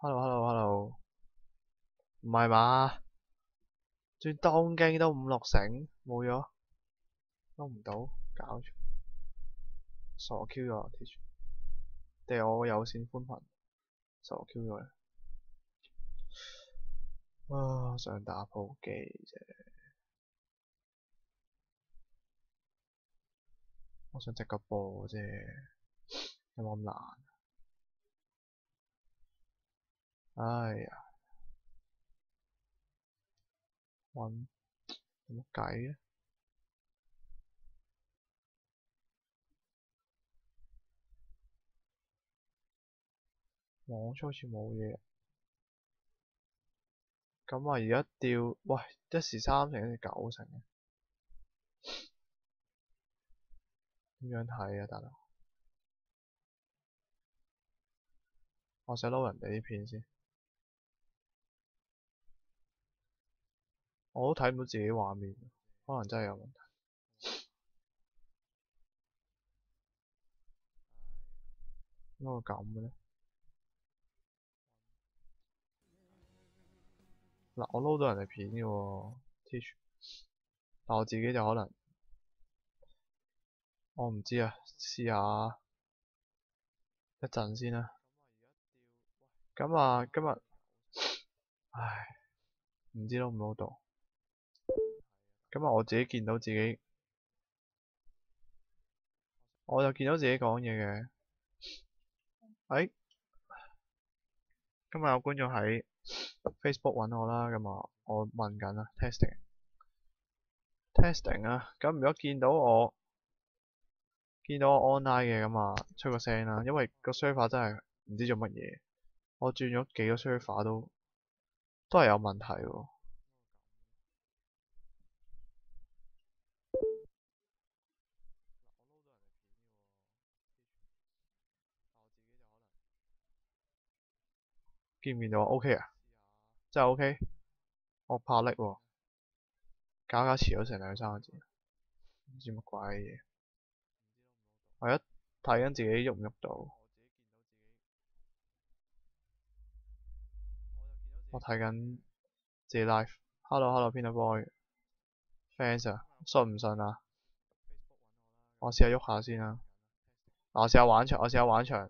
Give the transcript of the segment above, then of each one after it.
Hello，唔係嘛？轉東京都五六成，冇咗，撈唔到，搞錯，傻 Q 咗，Teach，定係我有線寬頻傻 Q 咗咧？想打鋪機啫，我想直個播啫，有冇咁難？哎呀，揾有冇計嘅？網速好似冇嘢，咁啊而家掉，喂，一時3成，一時9成嘅，點樣睇啊，大佬？我想撈人哋啲片先，我都睇唔到自己畫面，可能真係有問題。點解會咁嘅咧？嗱，我撈到人哋片嘅喎，Teach，但我自己就可能，我唔知啊，試下一陣先啦。咁啊，今日，唉，唔知撈唔撈到。今日我自己見到自己，我就見到自己講嘢嘅。今日有觀眾喺 Facebook 揾我啦，咁啊，我問緊啊，testing 啊，咁如果見到我 online 嘅，咁啊，出個聲啦，因為個 server 真係唔知做乜嘢，我轉咗幾個 server 都係有問題喎。見唔見到啊？OK 啊，真係 OK，我怕叻喎，搞遲咗成2、3個字，唔知乜鬼嘢。我而家睇緊自己喐唔喐到，我睇緊自己 live。Hello，Peanut Boy，fans 啊，信唔信啊？我試下喐下先啦。我試下玩場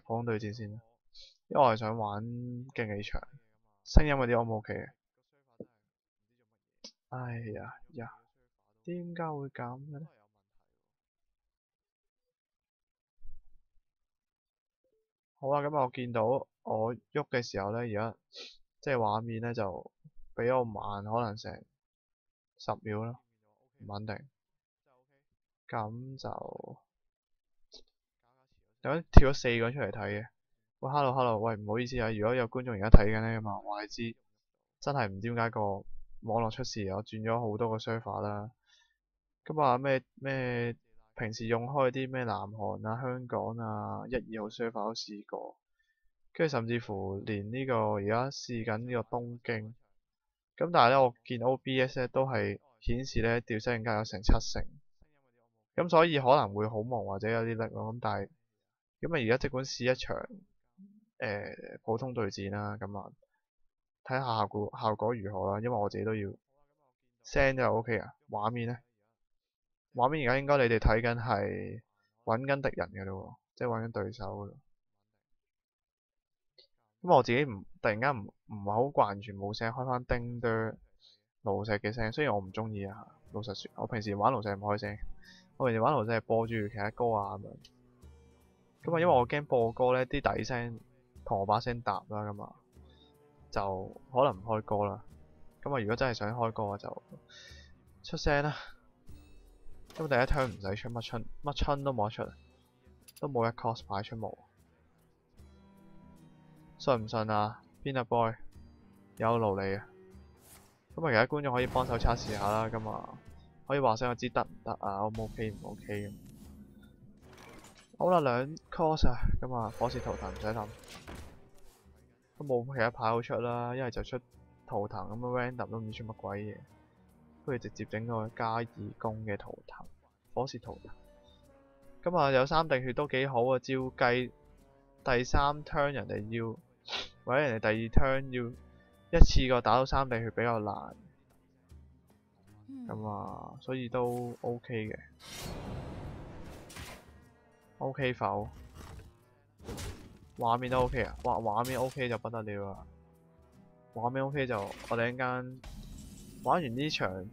普通對戰先，因為我係想玩競技場，聲音嗰啲 O 唔 OK 嘅？哎呀，點解會咁嘅咧？好啦，咁我見到我喐嘅時候呢，而家即係畫面呢就比我慢，可能成10秒啦，唔穩定。咁就有跳咗4個人出嚟睇嘅。喂，hello，喂，唔好意思啊，如果有觀眾而家睇緊呢嘛，話你知真係唔知點解個網絡出事，我轉咗好多個 server 啦。咁話咩平時用開啲咩南韓啊、香港啊、1、2號 server 都試過，跟住甚至乎連呢個而家試緊呢個東京。咁但係呢，我見 OBS 呢都係顯示呢掉聲間有成7成，咁所以可能會好忙或者有啲叻咯。咁但係咁啊，而家即管試一場普通對戰啦，咁啊睇下效果如何啦。因為我自己都要聲就 OK 啊，畫面呢？畫面而家應該你哋睇緊係揾緊敵人嘅咯，即係揾緊對手嘅咯。咁我自己突然間唔係好慣全冇聲，開翻叮噠爐石嘅聲，雖然我唔中意啊，老實說，我平時玩爐石唔開聲，我平時玩爐石係播住其他歌啊咁樣。咁啊，因為我驚播歌呢啲底聲同我把聲搭啦，咁啊就可能唔開歌啦。咁啊，如果真係想開歌就出聲啦。咁第一 turn 唔使出乜春都冇得出，都冇一 cost 擺出冇。信唔信啊 Peanut Boy 有勞你啊！咁啊，其他觀眾可以幫手測試下啦。咁啊，可以話聲我知得唔得啊？O 唔 OK 唔 OK 咁。好啦，2 cost 啊，咁啊，火線圖騰唔使諗，都冇其他牌好出啦。一係就出圖騰咁樣 random 都唔知出乜鬼嘢，不如直接整個加義工嘅圖騰，火線圖騰。咁啊，有3滴血都幾好啊，照計第3 turn 人哋要或者人哋第二 turn 要一次過打到3滴血比較難。咁啊，所以都 OK 嘅。OK 否？畫面都 OK 啊！哇，畫面 OK 就不得了啦！畫面 OK 就我哋一間玩完呢場，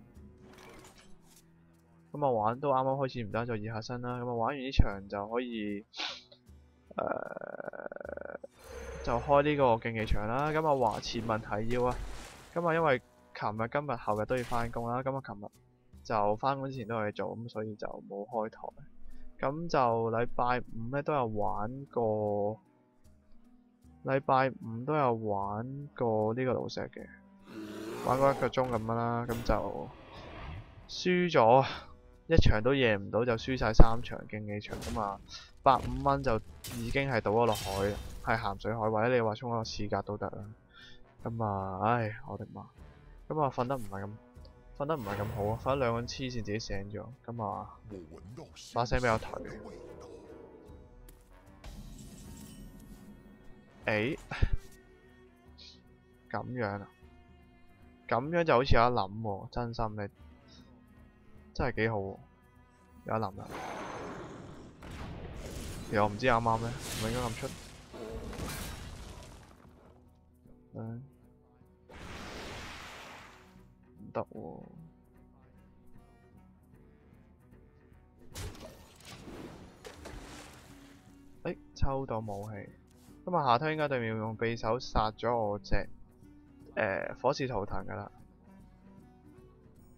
咁啊玩都啱啱開始唔得，就熱下身啦。咁啊玩完呢場就可以就開呢個競技場啦。咁啊話前問題要啊，咁啊因為琴日、今日、後日都要返工啦。咁啊琴日就返工之前都有嘢做，咁所以就冇開台。咁就禮拜五咧都有玩過，禮拜五都有玩過呢個爐石嘅，玩過1個鐘咁樣啦。咁就輸咗一場都贏唔到，就輸晒3場競技場咁啊，150蚊就已經係倒咗落海啦，係鹹水海，或者你話衝個刺格都得啦。咁啊，唉，我的媽！咁啊瞓得唔係咁好啊，瞓咗2個黐線自己醒咗，咁啊把聲比較頹。咁樣啊？咁樣就好似有得諗喎，真心你真係幾好喎，有得諗啊！其實我唔知啱啱咩，唔係應該咁出。唔得喎。抽到武器。咁啊，下推應該對面用匕首殺咗我隻火刺圖騰㗎啦。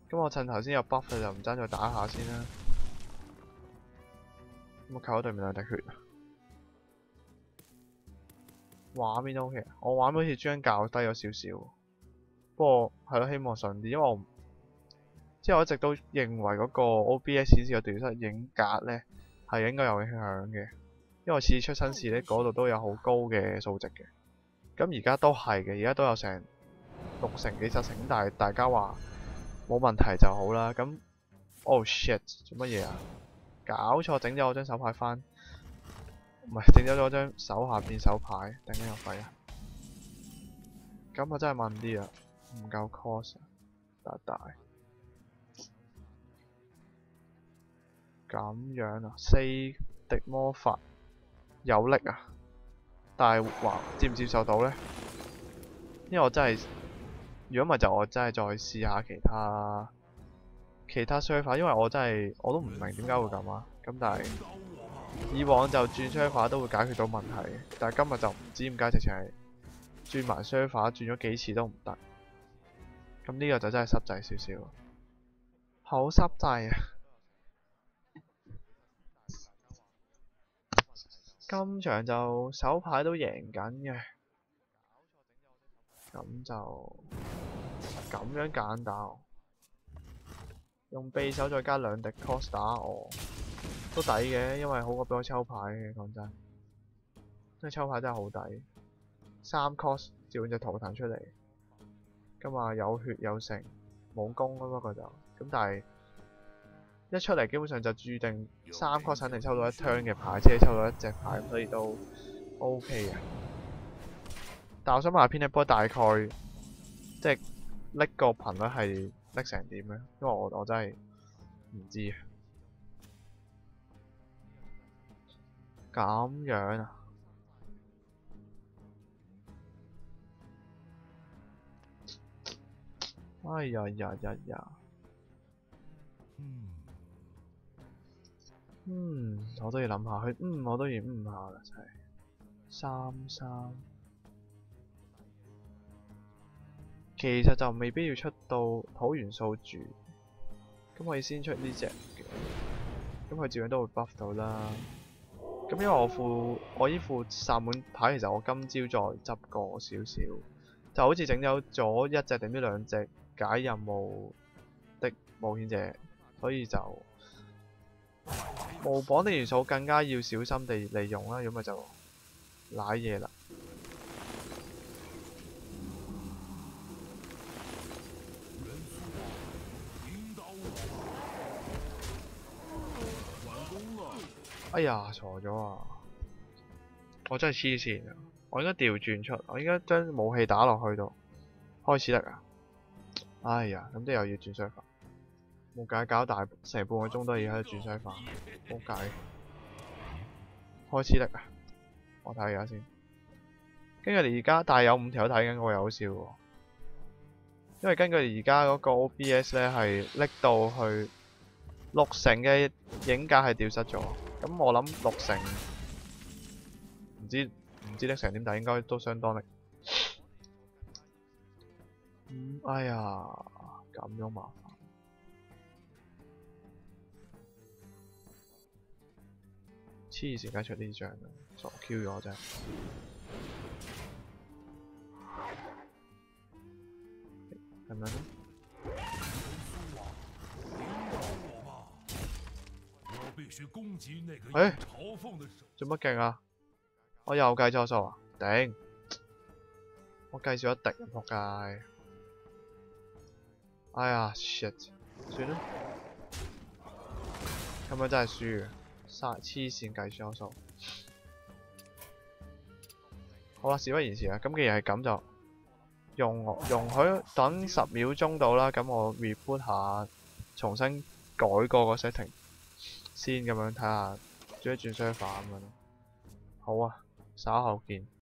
咁我趁頭先有 buff 就唔爭再打下先啦。咁我扣咗對面2滴血。畫面都 OK，我畫面好似將較低咗少少。不過係咯，希望順啲，因為我一直都認為嗰個 OBS 顯示嘅斷失影格呢係應該有影響嘅。因為我次次出新事呢，嗰度都有好高嘅數值嘅。咁而家都係嘅，而家都有成6成幾7成，但係大家話冇問題就好啦。咁 ，oh shit， 做乜嘢啊？搞錯，整咗我張手牌翻，唔係整咗我張手下變手牌，頂緊個肺啊！咁我真係問啲啊，唔夠 cost， 大。咁樣啊，4滴魔法有力啊，但係話接唔接受到呢？因為我真係，如果唔係就我真係再試下其他 server， 因為我真係我都唔明點解會咁啊。咁但係以往就轉 server 都會解決到問題，但係今日就唔知點解直情係轉埋 server 轉咗幾次都唔得。咁呢個就真係濕滯少少，好濕滯啊！今場就手牌都贏緊嘅，咁就咁樣揀打我，用匕首再加2滴 cost 打我，都抵嘅，因為好過俾我抽牌嘅，講真，因為抽牌真係好抵，3 cost 召喚隻圖騰出嚟，咁啊有血有成，冇攻咯，不過就咁，但係一出嚟基本上就注定3 cost 肯定抽到1 turn 嘅牌，即係抽到1隻牌，所以都 OK 嘅。但我想問下Peanut Boy大概即係拎個頻率係拎成點咧？因為我真係唔知。咁樣啊？哎呀！我都要諗下佢，我都要下啦，真係3，其實就未必要出到土元素住，咁可以先出呢隻嘅，咁佢照樣都會 buff 到啦。咁因為我依副薩滿牌，其實我今朝再執過少少，就好似整走咗1隻定呢2隻解任務的冒險者，所以就無綁定元素更加要小心地利用啦，如果咪就瀨嘢啦。哎呀，錯咗啊！我真係黐線啊！我應該調轉出，我應該將武器打落去度。開始得啊！哎呀，咁都又要轉雙法，冇計，搞大成半個鐘都要喺度轉雙法，冇計。開始得啊！我睇下先。跟住而家，但係有5條睇緊我又好笑喎。因為根據而家嗰個 OBS 咧係拎到去60嘅影格係掉失咗，咁我諗60唔知拎成點，但係應該都相當力。哎呀，咁樣麻煩，黐線，梗係出呢張啦，傻 Q 咗真係。係咪咧？做乜勁啊？我又計錯數啊！頂！我計少一滴，仆街！哎呀 shit！ 算啦，咁樣真係輸嘅，黐線計錯數。好啦，事不宜遲啦，咁既然係咁就容許等10秒鐘到啦，咁我 reboot 下，重新改過個 setting 先，咁樣睇下轉一轉 server 咁樣。好啊，稍後見。